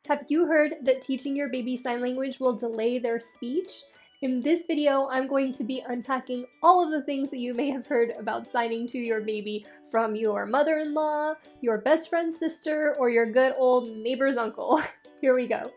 Have you heard that teaching your baby sign language will delay their speech? In this video, I'm going to be unpacking all of the things that you may have heard about signing to your baby from your mother-in-law, your best friend's sister, or your good old neighbor's uncle. Here we go.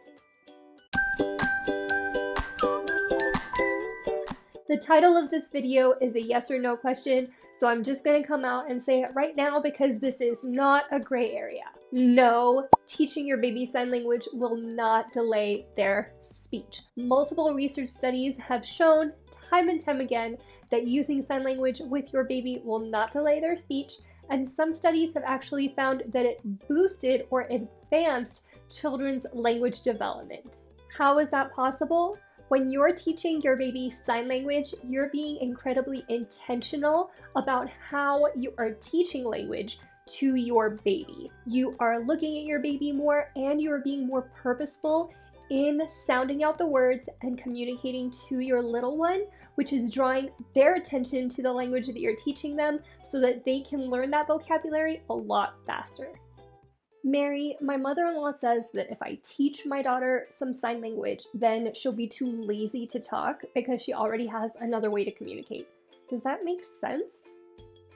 The title of this video is a yes or no question, so I'm just going to come out and say it right now because this is not a gray area. No, teaching your baby sign language will not delay their speech. Multiple research studies have shown time and time again that using sign language with your baby will not delay their speech, and some studies have actually found that it boosted or advanced children's language development. How is that possible? When you're teaching your baby sign language, you're being incredibly intentional about how you are teaching language to your baby. You are looking at your baby more and you are being more purposeful in sounding out the words and communicating to your little one, which is drawing their attention to the language that you're teaching them so that they can learn that vocabulary a lot faster. Mary, my mother-in-law says that if I teach my daughter some sign language, then she'll be too lazy to talk because she already has another way to communicate. Does that make sense?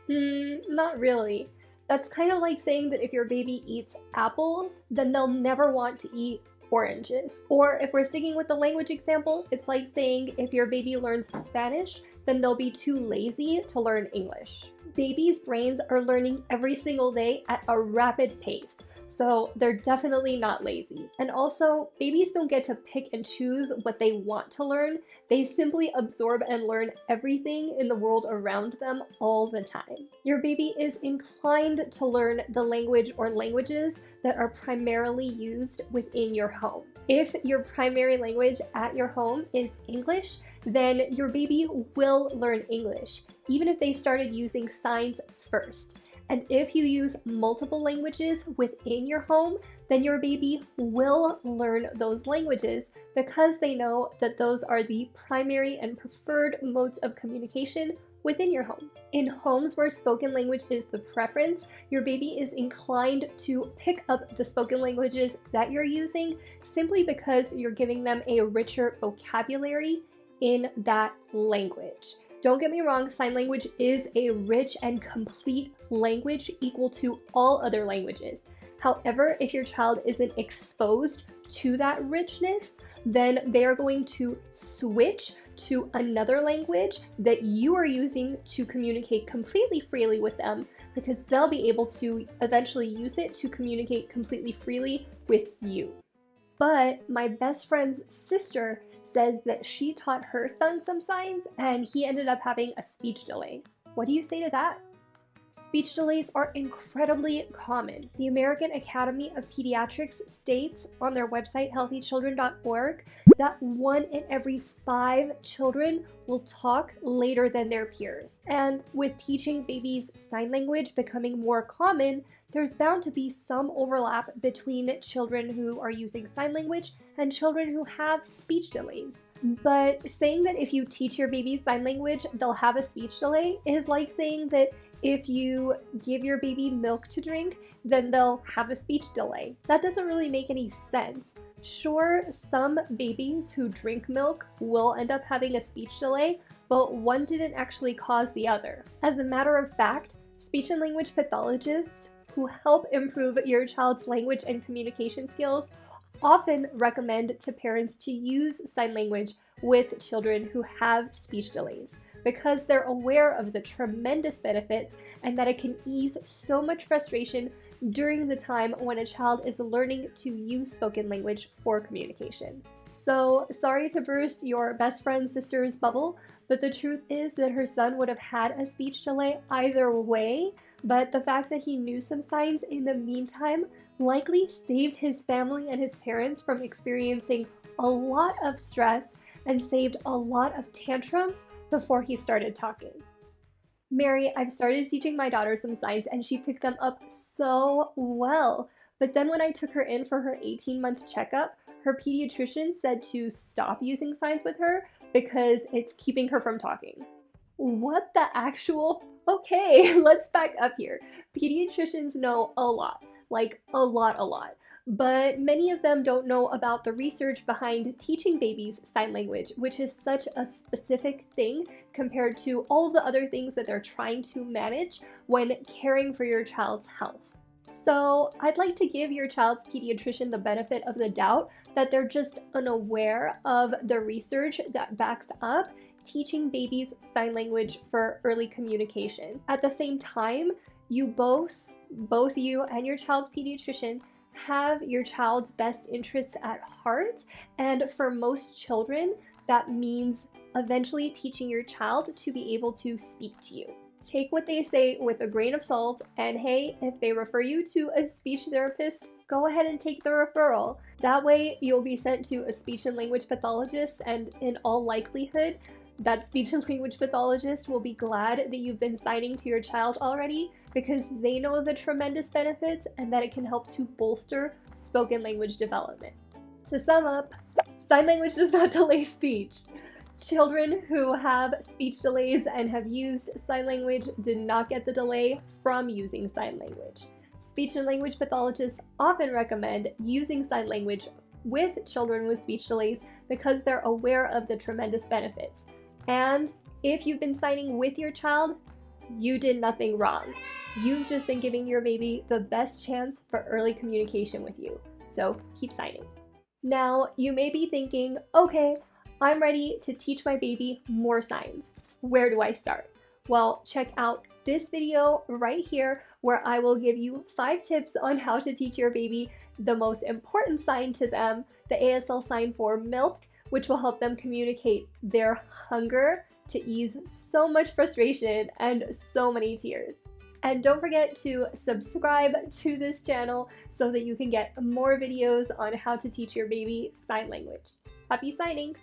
Not really. That's kind of like saying that if your baby eats apples, then they'll never want to eat oranges. Or if we're sticking with the language example, it's like saying if your baby learns Spanish, then they'll be too lazy to learn English. Babies' brains are learning every single day at a rapid pace. So they're definitely not lazy. And also, babies don't get to pick and choose what they want to learn. They simply absorb and learn everything in the world around them all the time. Your baby is inclined to learn the language or languages that are primarily used within your home. If your primary language at your home is English, then your baby will learn English, even if they started using signs first. And if you use multiple languages within your home, then your baby will learn those languages because they know that those are the primary and preferred modes of communication within your home. In homes where spoken language is the preference, your baby is inclined to pick up the spoken languages that you're using simply because you're giving them a richer vocabulary in that language. Don't get me wrong, sign language is a rich and complete language equal to all other languages. However, if your child isn't exposed to that richness, then they are going to switch to another language that you are using to communicate completely freely with them because they'll be able to eventually use it to communicate completely freely with you. But my best friend's sister says that she taught her son some signs and he ended up having a speech delay. What do you say to that? Speech delays are incredibly common. The American Academy of Pediatrics states on their website healthychildren.org that 1 in every 5 children will talk later than their peers. And with teaching babies sign language becoming more common, there's bound to be some overlap between children who are using sign language and children who have speech delays. But saying that if you teach your baby sign language, they'll have a speech delay is like saying that if you give your baby milk to drink, then they'll have a speech delay. That doesn't really make any sense. Sure, some babies who drink milk will end up having a speech delay, but one didn't actually cause the other. As a matter of fact, speech and language pathologists who help improve your child's language and communication skills often recommend to parents to use sign language with children who have speech delays because they're aware of the tremendous benefits and that it can ease so much frustration during the time when a child is learning to use spoken language for communication. So sorry to burst your best friend's sister's bubble, but the truth is that her son would have had a speech delay either way, but the fact that he knew some signs in the meantime likely saved his family and his parents from experiencing a lot of stress and saved a lot of tantrums before he started talking. Mary, I've started teaching my daughter some signs and she picked them up so well. But then when I took her in for her 18-month checkup, her pediatrician said to stop using signs with her because it's keeping her from talking. What the actual? Okay, let's back up here. Pediatricians know a lot, like a lot. but many of them don't know about the research behind teaching babies sign language, which is such a specific thing compared to all the other things that they're trying to manage when caring for your child's health. So I'd like to give your child's pediatrician the benefit of the doubt that they're just unaware of the research that backs up teaching babies sign language for early communication. At the same time, you both you and your child's pediatrician have your child's best interests at heart, and for most children, that means eventually teaching your child to be able to speak to you. Take what they say with a grain of salt, and hey, if they refer you to a speech therapist, go ahead and take the referral. That way, you'll be sent to a speech and language pathologist, and in all likelihood, that speech and language pathologist will be glad that you've been signing to your child already, because they know the tremendous benefits and that it can help to bolster spoken language development. To sum up, sign language does not delay speech. Children who have speech delays and have used sign language did not get the delay from using sign language. Speech and language pathologists often recommend using sign language with children with speech delays because they're aware of the tremendous benefits. And if you've been signing with your child, you did nothing wrong. You've just been giving your baby the best chance for early communication with you. So keep signing. Now, you may be thinking, okay, I'm ready to teach my baby more signs. Where do I start? Well, check out this video right here where I will give you 5 tips on how to teach your baby the most important sign to them, the ASL sign for milk, which will help them communicate their hunger to ease so much frustration and so many tears. And don't forget to subscribe to this channel so that you can get more videos on how to teach your baby sign language. Happy signing!